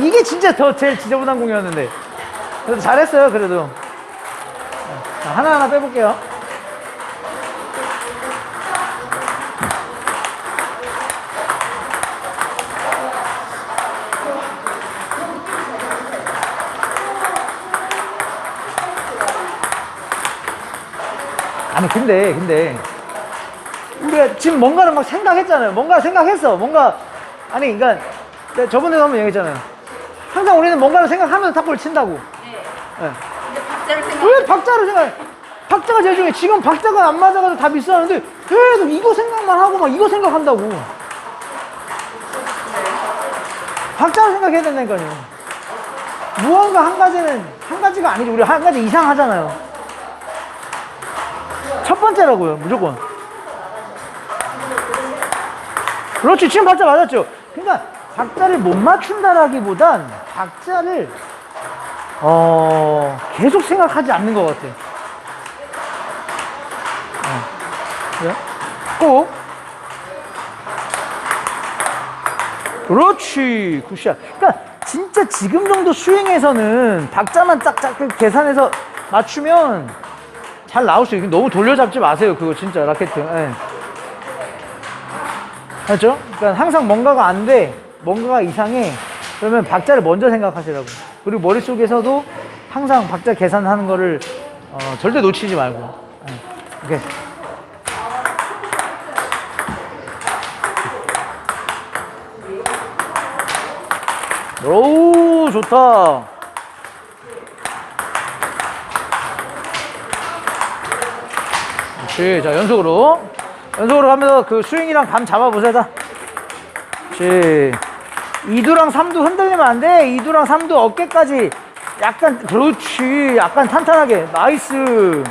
이게 진짜 제일 지저분한 공이었는데. 그래도 잘했어요, 그래도. 자, 하나하나 빼볼게요. 아니, 근데. 우리가 지금 뭔가를 막 생각했잖아요. 뭔가 생각했어. 아니, 그러니까, 저번에도 한번 얘기했잖아요. 항상 우리는 뭔가를 생각하면서 탁구를 친다고. 네. 네. 근데 박자를 생각. 왜 박자를 생각해? 박자가 제일 중요해. 지금 박자가 안 맞아가지고 다 미스하는데 계속 이거 생각만 하고 막 이거 생각한다고. 박자를 생각해야 된다니까요. 무언가 한 가지가 아니지. 우리 한 가지 이상 하잖아요. 첫 번째라고요, 무조건. 그렇지, 지금 박자 맞았죠? 그러니까 박자를 못 맞춘다라기보단 박자를 계속 생각하지 않는 것 같아. 그래? 꼭. 그렇지, 굿샷. 그러니까 진짜 지금 정도 스윙에서는 박자만 짝짝 계산해서 맞추면 잘 나올 수 있고, 너무 돌려잡지 마세요. 그거 진짜 라켓. 예. 알죠? 그러니까 항상 뭔가가 안 돼, 뭔가가 이상해, 그러면 박자를 먼저 생각하시라고. 그리고 머릿속에서도 항상 박자 계산하는 거를 절대 놓치지 말고. 오케이. 오, 좋다. 그렇지. 자, 연속으로 가면서 그 스윙이랑 감 잡아보세요. 자. 그렇지. 2두랑 3두 흔들리면 안 돼. 2두랑 3두 어깨까지 약간, 그렇지. 약간 탄탄하게. 나이스.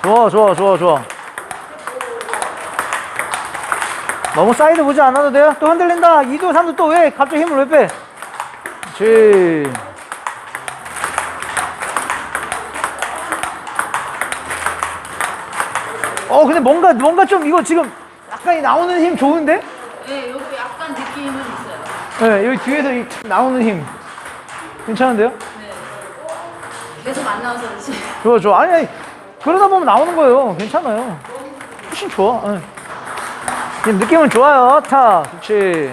좋아. 너무 사이드 보지 않아도 돼요. 또 흔들린다. 2두, 3두 또 왜? 갑자기 힘을 왜 빼? 그렇지. 근데 뭔가 좀 이거 지금 약간 나오는 힘 좋은데? 네, 여기 약간 느낌은 있어요. 네, 여기 뒤에서 나오는 힘 괜찮은데요? 네. 계속 안 나와서 그렇지. 좋아. 아니, 그러다 보면 나오는 거예요. 괜찮아요. 훨씬 좋아. 네. 지금 느낌은 좋아요. 타, 그렇지.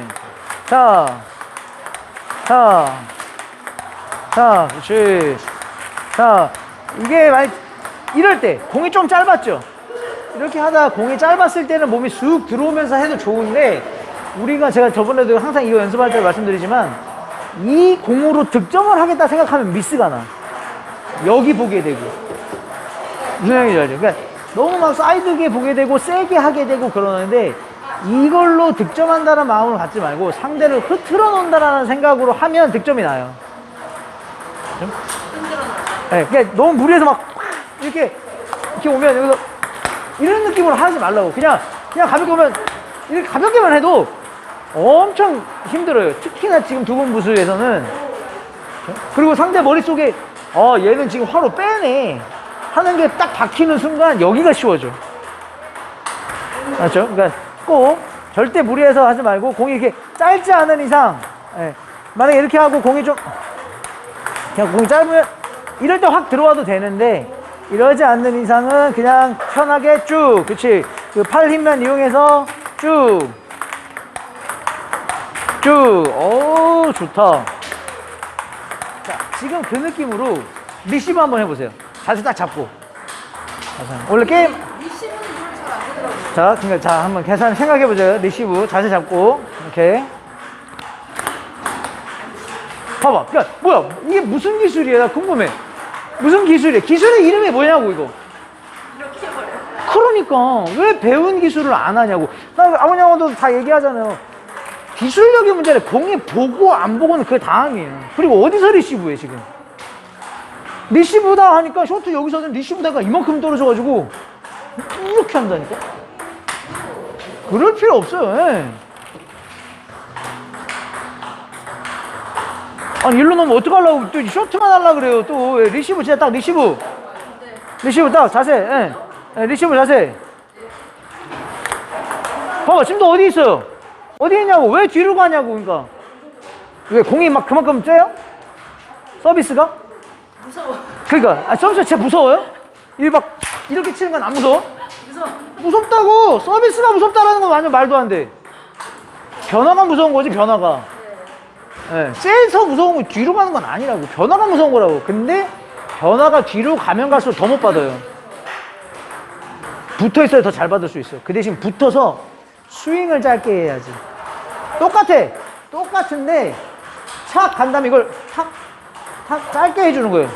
그렇지. 이게 만약 이럴 때 공이 좀 짧았죠? 이렇게 하다가 공이 짧았을 때는 몸이 쑥 들어오면서 해도 좋은데, 제가 저번에도 항상 이거 연습할 때 말씀드리지만, 이 공으로 득점을 하겠다 생각하면 미스가 나. 여기 보게 되고. 무슨 얘기인지 알죠? 그러니까 너무 막 사이드게 보게 되고 세게 하게 되고 그러는데, 이걸로 득점한다는 마음을 갖지 말고 상대를 흐트러 놓는다는 생각으로 하면 득점이 나요. 네, 그러니까 너무 무리해서 막 이렇게 오면 여기서 이런 느낌으로 하지 말라고. 그냥 가볍게 오면, 이렇게 가볍게만 해도 엄청 힘들어요. 특히나 지금 두 번 부수에서는. 그리고 상대 머릿속에 얘는 지금 화로 빼네 하는 게 딱 박히는 순간 여기가 쉬워져. 맞죠? 그러니까 꼭 절대 무리해서 하지 말고, 공이 이렇게 짧지 않은 이상, 만약에 이렇게 하고 공이 짧으면 이럴 때 확 들어와도 되는데, 이러지 않는 이상은 그냥 편하게 쭉, 그치? 그 팔 힘만 이용해서 쭉. 오, 좋다. 자, 지금 그 느낌으로 리시브 한번 해보세요. 자세 딱 잡고. 원래 게임. 리시브는 잘안 되더라고요. 자, 그러니까 한번 계산 생각해보세요. 리시브 자세 잡고. 이렇게. 봐봐. 그러니까 뭐야? 이게 무슨 기술이야? 나 궁금해. 무슨 기술이야? 기술의 이름이 뭐냐고, 이거. 이렇게 해버려요. 그러니까 왜 배운 기술을 안 하냐고. 나 아버님하고도 다 얘기하잖아요. 기술력의 문제래. 공이 보고 안 보고는 그게 다음이에요. 그리고 어디서 리시브해 지금? 리시브다 하니까 쇼트 여기서는 리시브다가 이만큼 떨어져가지고 이렇게 한다니까? 그럴 필요 없어요. 예. 아니, 일로 놓으면 어떡하려고 또 쇼트만 하려고 그래요. 또 리시브 진짜 딱 리시브. 리시브 딱 자세. 예. 예, 리시브 자세. 봐봐, 지금도 어디 있어요? 어디 있냐고. 왜 뒤로 가냐고. 그러니까 왜 공이 막 그만큼 째요? 서비스가? 무서워. 그러니까 서비스가 진짜 무서워요? 막 이렇게 치는 건 안 무서워? 무서워. 무섭다고. 서비스가 무섭다라는 건 완전 말도 안 돼. 변화가 무서운 거지, 변화가. 예, 쎄서 무서운 거 뒤로 가는 건 아니라고. 변화가 무서운 거라고. 근데 변화가 뒤로 가면 갈수록 더 못 받아요. 붙어 있어야 더 잘 받을 수 있어. 그 대신 붙어서 스윙을 짧게 해야지. 똑같은데 착 간 다음에 이걸 탁 짧게 해주는 거예요.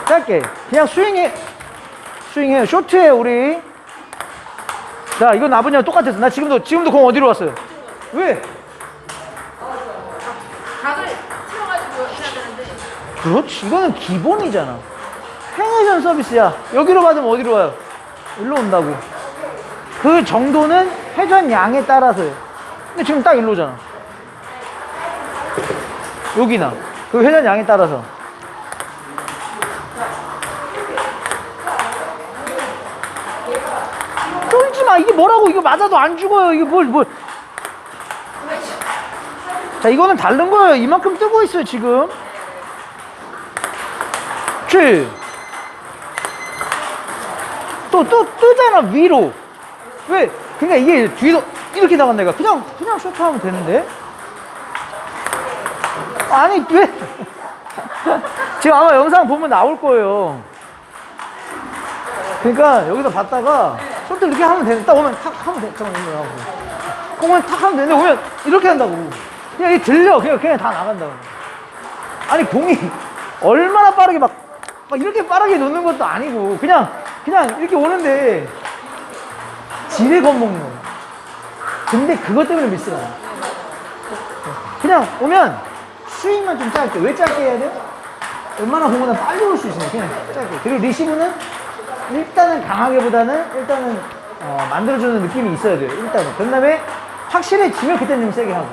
짧게. 그냥 스윙해요. 쇼트해요, 우리. 자, 이건 나분이랑 똑같았어. 나 지금도 공 어디로 왔어요? 왜? 각을 틀어가지고 해야 되는데. 그렇지. 이거는 기본이잖아. 행회전 서비스야. 여기로 받으면 어디로 와요? 일로 온다고. 그 정도는 회전 양에 따라서요. 근데 지금 딱 일로 오잖아. 여기나. 그 회전 양에 따라서. 쫄지 마. 이게 뭐라고. 이거 맞아도 안 죽어요. 이게 뭘. 자, 이거는 다른 거예요. 이만큼 뜨고 있어요, 지금. 또 뜨잖아, 위로. 왜? 그러니까 이게 뒤로 이렇게 나간다, 내가. 그냥 쇼트하면 되는데. 아니, 왜? 지금 아마 영상 보면 나올 거예요. 그러니까 여기서 봤다가 쇼트 이렇게 하면 되는데, 딱 오면 탁 하면 돼. 잠깐만, 이거 하고. 공을 탁 하면 되는데, 오면 이렇게 한다고. 그냥 이게 들려. 그냥 다 나간다고. 아니, 공이 얼마나 빠르게 막 이렇게 빠르게 놓는 것도 아니고, 그냥 이렇게 오는데, 지레 겁먹는 거야. 근데 그것 때문에 미스가 나. 그냥 오면 스윙만 좀 짧게. 왜 짧게 해야 돼? 얼마나 공보다 빨리 올 수 있으니까 그냥 짧게. 그리고 리시브는 일단은 강하게보다는 일단은 만들어주는 느낌이 있어야 돼요. 일단은. 그 다음에 확실해지면 그때는 좀 세게 하고.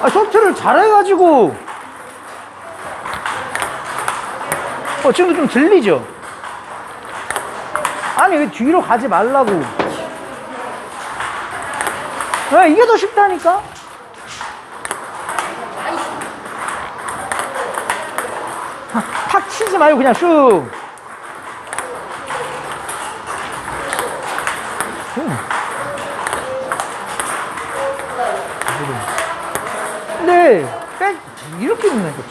쇼트를 잘해가지고 지금도 좀 들리죠? 아니, 왜 뒤로 가지 말라고. 왜? 이게 더 쉽다니까? 탁 치지 말고 그냥 슉. 근데 이렇게 놓는 거죠.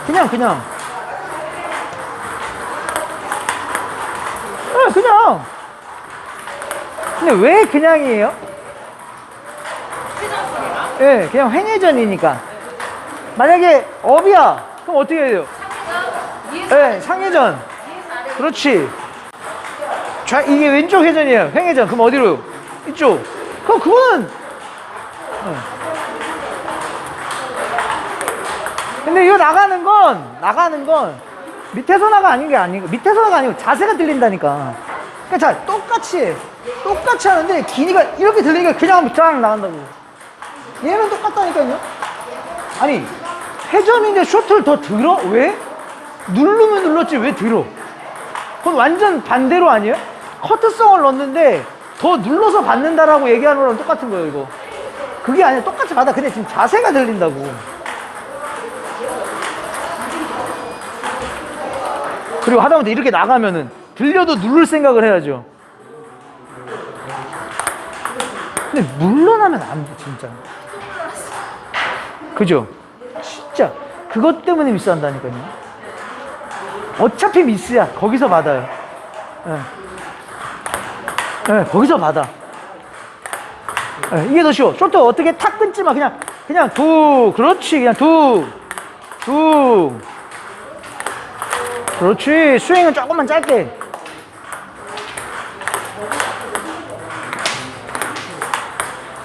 그냥 그냥 근데 왜 그냥이에요? 예, 그냥 횡회전이니까. 만약에 업이야, 그럼 어떻게 해야 돼요? 예, 상회전. 그렇지. 이게 왼쪽 회전이에요. 횡회전. 그럼 어디로? 이쪽. 그거는. 근데 이거 나가는 건 밑에서 아닌 게 아니고, 밑에서가 아니고 자세가 들린다니까. 그러니까 자, 똑같이 하는데 기니가 이렇게 들리니까 그냥 쫙 나간다고. 얘는 똑같다니까요. 아니, 회전인데 쇼트를 더 들어? 왜? 누르면 눌렀지 왜 들어? 그건 완전 반대로 아니에요? 커트성을 넣었는데 더 눌러서 받는다라고 얘기하는 거랑 똑같은 거예요, 이거. 그게 아니라 똑같이 받아. 근데 지금 자세가 들린다고. 그리고 하다못해 이렇게 나가면은 들려도 누를 생각을 해야죠. 근데 물러나면 안 돼, 진짜. 그죠? 진짜 그것 때문에 미스한다니까요. 어차피 미스야. 거기서 받아요. 예, 거기서 받아. 예, 이게 더 쉬워. 쇼트 어떻게 탁 끊지 마. 그냥 그렇지. 그냥 그렇지. 스윙은 조금만 짧게.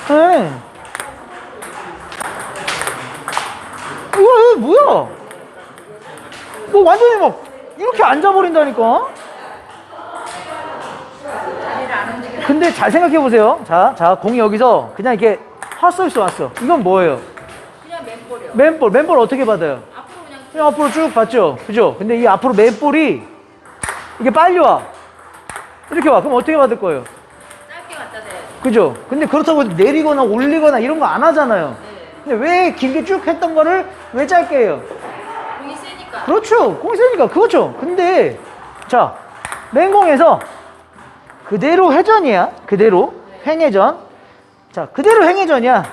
네. 이거 뭐야? 뭐 완전히 막 이렇게 앉아버린다니까? 근데 잘 생각해 보세요. 자, 공이 여기서 그냥 이렇게 핫서비스 왔어. 이건 뭐예요? 그냥 맨볼이요. 맨볼 어떻게 받아요? 앞으로 그냥 그냥 앞으로 쭉 받죠. 그죠? 근데 이 앞으로 맨볼이 이게 빨리 와. 이렇게 와. 그럼 어떻게 받을 거예요? 짧게 갖다 대요. 그죠? 근데 그렇다고 내리거나 올리거나 이런 거 안 하잖아요. 네. 근데 왜 길게 쭉 했던 거를 왜 짧게 해요? 공이 세니까. 그렇죠. 공이 세니까. 그렇죠. 근데, 자, 맨공에서 그대로 회전이야. 그대로. 횡회전. 자, 그대로 횡회전이야.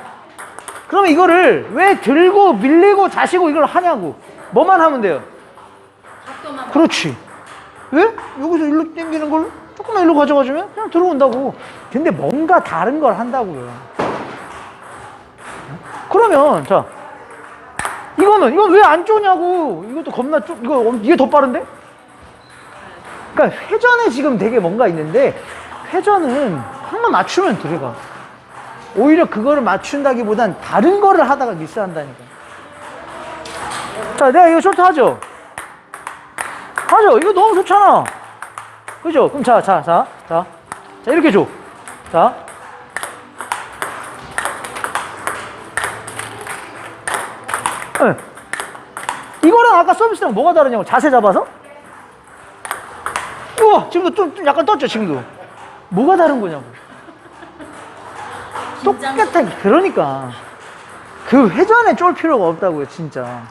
그러면 이거를 왜 들고 밀리고 자시고 이걸 하냐고. 뭐만 하면 돼요. 각도만. 그렇지. 왜? 여기서 일로 당기는 걸 조금만 일로 가져가주면 그냥 들어온다고. 근데 뭔가 다른 걸 한다고요. 그러면, 자, 이건 왜 안 쪼냐고. 이것도 겁나 이게 더 빠른데? 그러니까 회전에 지금 되게 뭔가 있는데, 회전은 한번 맞추면 들어가. 오히려 그거를 맞춘다기보단 다른 거를 하다가 미스한다니까. 자, 내가 이거 쇼트 하죠? 하죠? 이거 너무 좋잖아. 그죠? 그럼 자, 이렇게 줘. 자. 네. 이거랑 아까 서비스랑 뭐가 다르냐고. 자세 잡아서? 우와, 지금도 좀 약간 떴죠, 지금도. 뭐가 다른 거냐고. 똑같아. 그러니까. 그 회전에 쫄 필요가 없다고요, 진짜.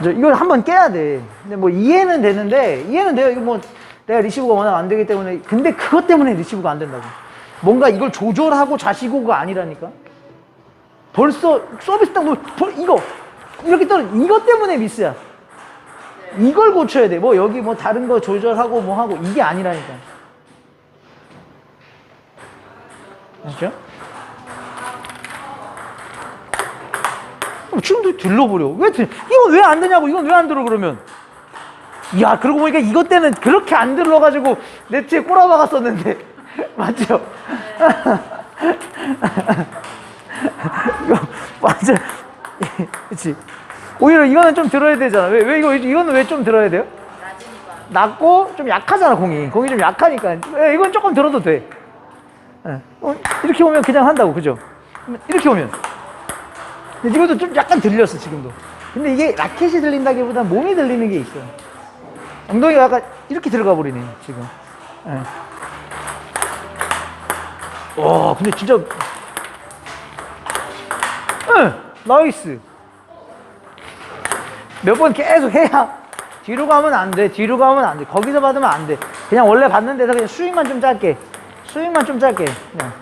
이걸 한번 깨야 돼. 근데 뭐 이해는 되는데, 이해는 돼요. 이거 뭐 내가 리시브가 워낙 안 되기 때문에. 근데 그것 때문에 리시브가 안 된다고. 뭔가 이걸 조절하고 자시고가 아니라니까. 벌써 서비스 딱 이거 이렇게 이것 때문에 미스야. 이걸 고쳐야 돼. 뭐 여기 뭐 다른 거 조절하고 뭐 하고 이게 아니라니까. 아시죠? 지금도 들러버려. 이건 왜 안 되냐고. 이건 왜 안 들어 그러면. 야, 그러고 보니까 이것 때는 그렇게 안 들러가지고 네트에 꼬라박았었는데. 맞죠? 이거 맞아. 그치. 오히려 이거는 좀 들어야 되잖아. 왜 이거는 왜 좀 들어야 돼요? 낮으니까. 낮고 좀 약하잖아, 공이 좀 약하니까. 이건 조금 들어도 돼. 이렇게 오면 그냥 한다고. 그죠? 이렇게 오면. 근데 이것도 좀 약간 들렸어, 지금도. 근데 이게 라켓이 들린다기보다 몸이 들리는 게 있어요. 엉덩이가 약간 이렇게 들어가 버리네, 지금. 와, 근데 진짜. 나이스. 몇 번 계속 해야. 뒤로 가면 안 돼. 뒤로 가면 안 돼. 거기서 받으면 안 돼. 그냥 원래 받는 데서 그냥 스윙만 좀 짧게. 그냥.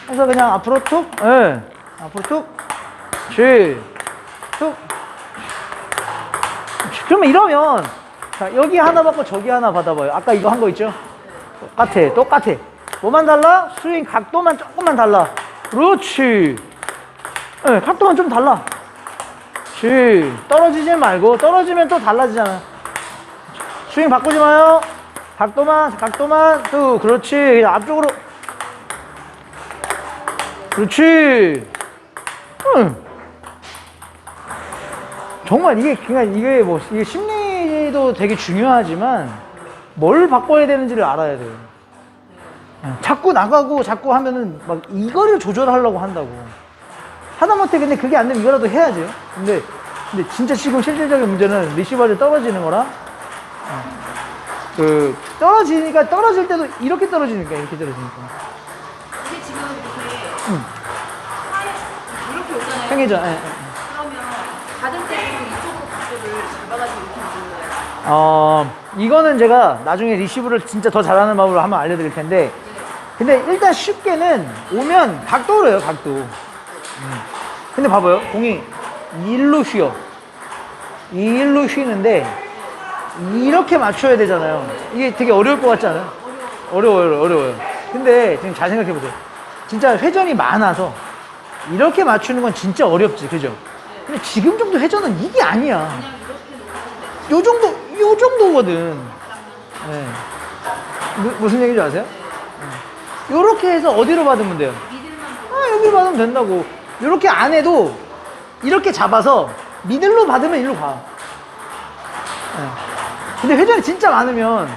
그래서 그냥 앞으로 툭. 앞으로 툭. 툭. 그러면 이러면. 자, 여기 하나 받고 저기 하나 받아봐요. 아까 이거 한 거 있죠? 똑같아. 뭐만 달라? 스윙 각도만 조금만 달라. 그렇지. 각도만 좀 달라. 그렇지. 떨어지지 말고. 떨어지면 또 달라지잖아. 스윙 바꾸지 마요. 각도만 또. 그렇지. 그냥 앞쪽으로. 그렇지. 정말 이게 심리도 되게 중요하지만 뭘 바꿔야 되는지를 알아야 돼요. 자꾸 나가고 자꾸 하면은 막 이거를 조절하려고 한다고. 하다못해 근데 그게 안 되면 이거라도 해야죠. 근데 진짜 지금 실질적인 문제는 리시버를 떨어지는 거랑 떨어지니까 떨어질 때도 이렇게 떨어지니까. 이게 지금 이렇게 오잖아요. 팽이죠. 그러면 받을 때도 이쪽으로 각도를 잡아가지고 이렇게 눌러요. 이거는 제가 나중에 리시브를 진짜 더 잘하는 방법으로 한번 알려드릴 텐데, 근데 일단 쉽게는 오면 각도로 해요, 각도. 근데 봐봐요. 공이 일로 휘어. 일로 휘는데 이렇게 맞춰야 되잖아요. 이게 되게 어려울 것 같지 않아요? 어려워요. 근데 지금 잘 생각해 보세요. 진짜 회전이 많아서 이렇게 맞추는 건 진짜 어렵지, 그죠? 근데 지금 정도 회전은 이게 아니야. 요 정도거든. 네. 무슨 얘기인지 아세요? 요렇게 해서 어디로 받으면 돼요? 여기로 받으면 된다고. 요렇게 안 해도 이렇게 잡아서 미들로 받으면 일로 가. 네. 근데 회전이 진짜 많으면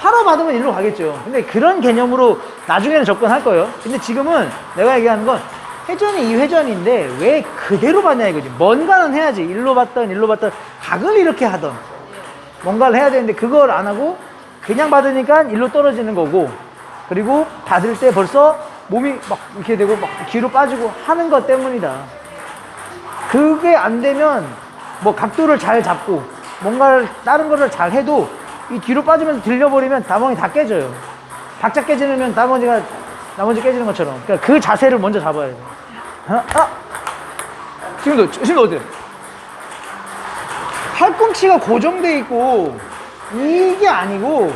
하러 받으면 일로 가겠죠. 근데 그런 개념으로 나중에는 접근할 거예요. 근데 지금은 내가 얘기하는 건 회전이 이 회전인데 왜 그대로 받냐 이거지. 뭔가는 해야지. 일로 받던 각을 이렇게 하던 뭔가를 해야 되는데 그걸 안 하고 그냥 받으니까 일로 떨어지는 거고, 그리고 받을 때 벌써 몸이 막 이렇게 되고 막 뒤로 빠지고 하는 것 때문이다. 그게 안 되면 뭐 각도를 잘 잡고 뭔가를 다른 거를 잘 해도 이 뒤로 빠지면서 들려버리면 다멍이 다 깨져요. 박자 깨지면 나머지 깨지는 것처럼. 그러니까 그 자세를 먼저 잡아야 돼요. 지금도 어때요? 팔꿈치가 고정돼 있고 이게 아니고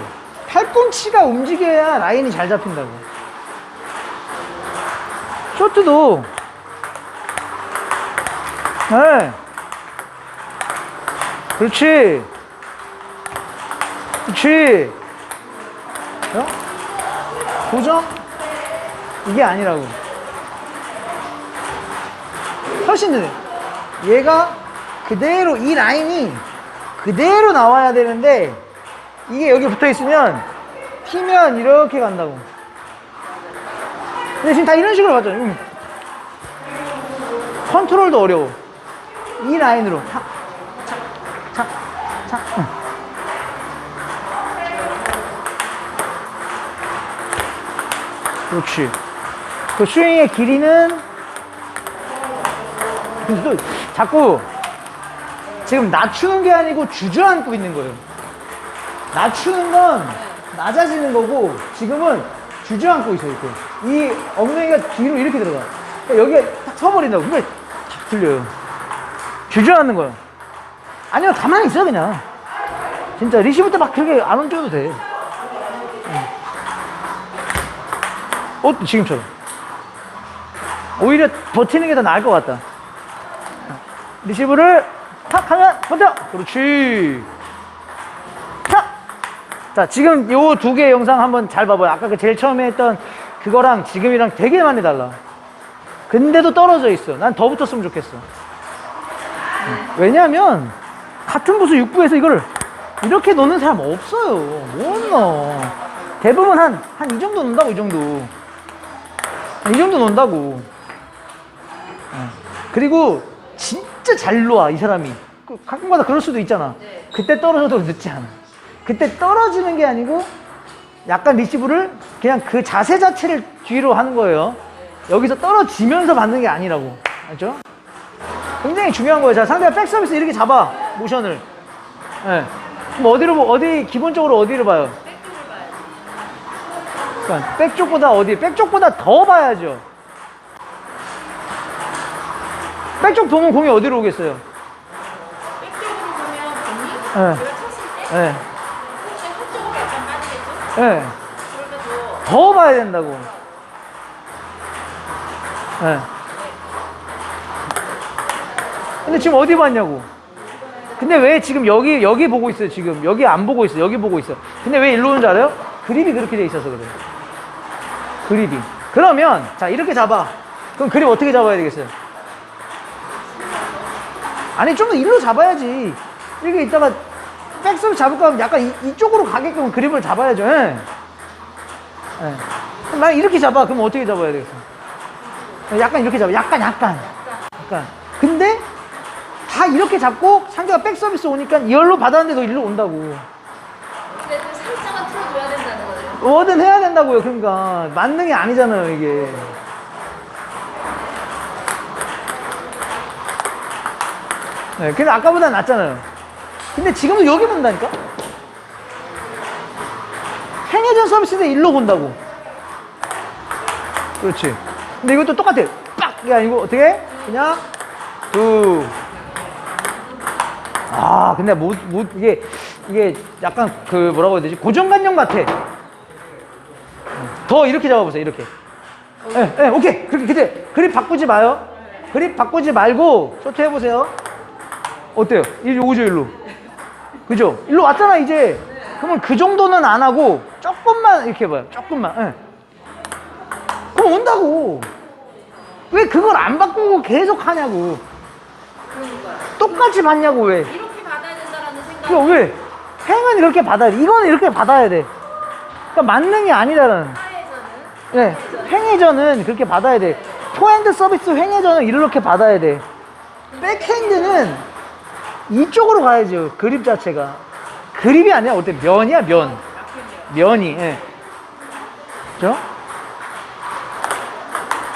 팔꿈치가 움직여야 라인이 잘 잡힌다고. 쇼트도 네. 그렇지. 어? 고정? 이게 아니라고. 훨씬 느려. 얘가 그대로 이 라인이 그대로 나와야 되는데 이게 여기 붙어 있으면 튀면 이렇게 간다고. 근데 지금 다 이런 식으로 봤죠. 컨트롤도 어려워. 이 라인으로 착, 착, 착, 착. 그렇지. 그 스윙의 길이는 근데 또 자꾸 지금 낮추는 게 아니고 주저앉고 있는 거예요. 낮추는 건 낮아지는 거고 지금은 주저앉고 있어요. 이렇게. 이 엉덩이가 뒤로 이렇게 들어가. 그러니까 여기가 딱 서버린다고. 그게 탁 들려요. 주저앉는 거예요. 아니면 가만히 있어 그냥. 진짜 리시브 때 막 그렇게 안 얹어도 돼. 지금처럼. 오히려 버티는 게 더 나을 것 같다. 리시브를 탁 하면 버텨. 그렇지. 탁. 자, 지금 요 두 개 영상 한번 잘 봐봐요. 아까 그 제일 처음에 했던 그거랑 지금이랑 되게 많이 달라. 근데도 떨어져 있어. 난 더 붙었으면 좋겠어. 왜냐면 같은 부수 6부에서 이걸 이렇게 놓는 사람 없어요. 못 넣어. 대부분 한 이 정도 놓는다고. 이 정도 놓는다고. 그리고 진짜 잘 놓아 이 사람이. 가끔가다 그럴 수도 있잖아. 그때 떨어져도 늦지 않아. 그때 떨어지는 게 아니고 약간 리시브를 그냥 그 자세 자체를 뒤로 하는 거예요. 여기서 떨어지면서 받는 게 아니라고. 알죠? 굉장히 중요한 거예요. 자, 상대가 백 서비스 이렇게 잡아. 모션을. 네. 그럼 어디 기본적으로 어디를 봐요? 그러니까 백 쪽보다 더 봐야죠. 백쪽 보면 공이 어디로 오겠어요? 백쪽으로 보면 공이 네. 그걸 쳤을 때 네. 한쪽으로 약간 빠지겠죠? 네. 그러면 더 봐야 된다고. 네. 근데 지금 어디 봤냐고. 근데 왜 지금 여기 보고 있어요? 지금 여기 안 보고 있어. 여기 보고 있어. 근데 왜 일로 오는 줄 알아요? 그립이 그렇게 돼 있어서 그래요. 그립이. 그러면 자 이렇게 잡아. 그럼 그립 어떻게 잡아야 되겠어요? 아니 좀 더 일로 잡아야지. 이렇게 있다가 백스를 잡을까 하면 약간 이쪽으로 가게끔 그립을 잡아야죠. 예. 예. 그럼 난 이렇게 잡아. 그럼 어떻게 잡아야 되겠어? 약간 이렇게 잡아. 약간. 근데 다 이렇게 잡고 상대가 백 서비스 오니까 이열로 받았는데 너 일로 온다고. 근데 그 살짝은 틀어줘야 된다는 거예요. 뭐든 해야 된다고요. 그러니까 만능이 아니잖아요 이게. 네, 근데 아까보다 낫잖아요. 근데 지금도 여기 본다니까? 행회전 서비스 때 일로 본다고. 그렇지. 근데 이것도 똑같아. 빡! 이게 아니고 어떻게? 그냥 근데 이게 약간 그 뭐라고 해야 되지? 고정관념 같아. 더 이렇게 잡아보세요. 이렇게. 예, 오케이. 그렇게 그립 바꾸지 마요. 그립 바꾸지 말고 쇼트 해보세요. 어때요? 이제 오죠 일로. 그죠? 일로 왔잖아 이제. 그러면 그 정도는 안 하고 조금만 이렇게 해봐요. 조금만. 예. 그럼 온다고. 왜 그걸 안 바꾸고 계속 하냐고. 그러니까요. 똑같이 받냐고 왜. 이렇게 받아야 된다라는 생각. 그럼 왜? 행은 이렇게 받아야 돼. 이거는 이렇게 받아야 돼. 그러니까 만능이 아니다라는. 네, 횡회전은 그렇게 받아야 돼. 포핸드 서비스 횡회전은 이렇게 받아야 돼. 백핸드는 이쪽으로 가야죠. 그립 자체가. 그립이 아니라 어때? 면이야, 면. 면이. 예. 그죠?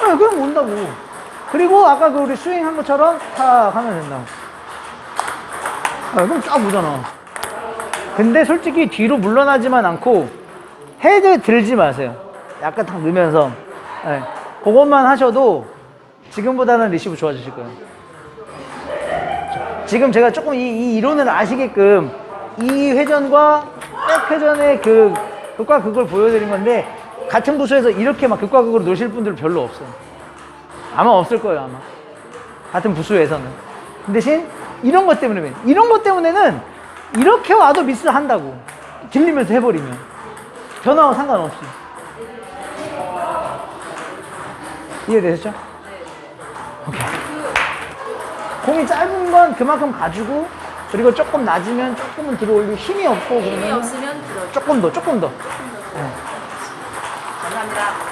네, 그럼 온다고. 그리고 아까 그 우리 스윙 한 것처럼 탁 하면 된다고. 그럼 쫙 오잖아. 근데 솔직히 뒤로 물러나지만 않고 헤드 들지 마세요. 약간 탁 넣으면서. 네. 그것만 하셔도 지금보다는 리시브 좋아지실 거예요. 지금 제가 조금 이 이론을 아시게끔 이 회전과 백 회전의 그 극과 극을 보여드린 건데 같은 부수에서 이렇게 막 극과 극으로 노실 분들 별로 없어요. 아마 없을 거예요, 아마. 같은 부수에서는. 그 대신 이런 것 때문에, 이런 것 때문에는 이렇게 와도 미스를 한다고. 들리면서 해버리면. 변화와 상관없이. 이해되셨죠? 오케이. 공이 짧은 건 그만큼 가지고, 그리고 조금 낮으면 조금은 들어 올리고 힘이 없고 힘이 그러면 없으면 들어. 조금 더, 조금 더. 네. 감사합니다.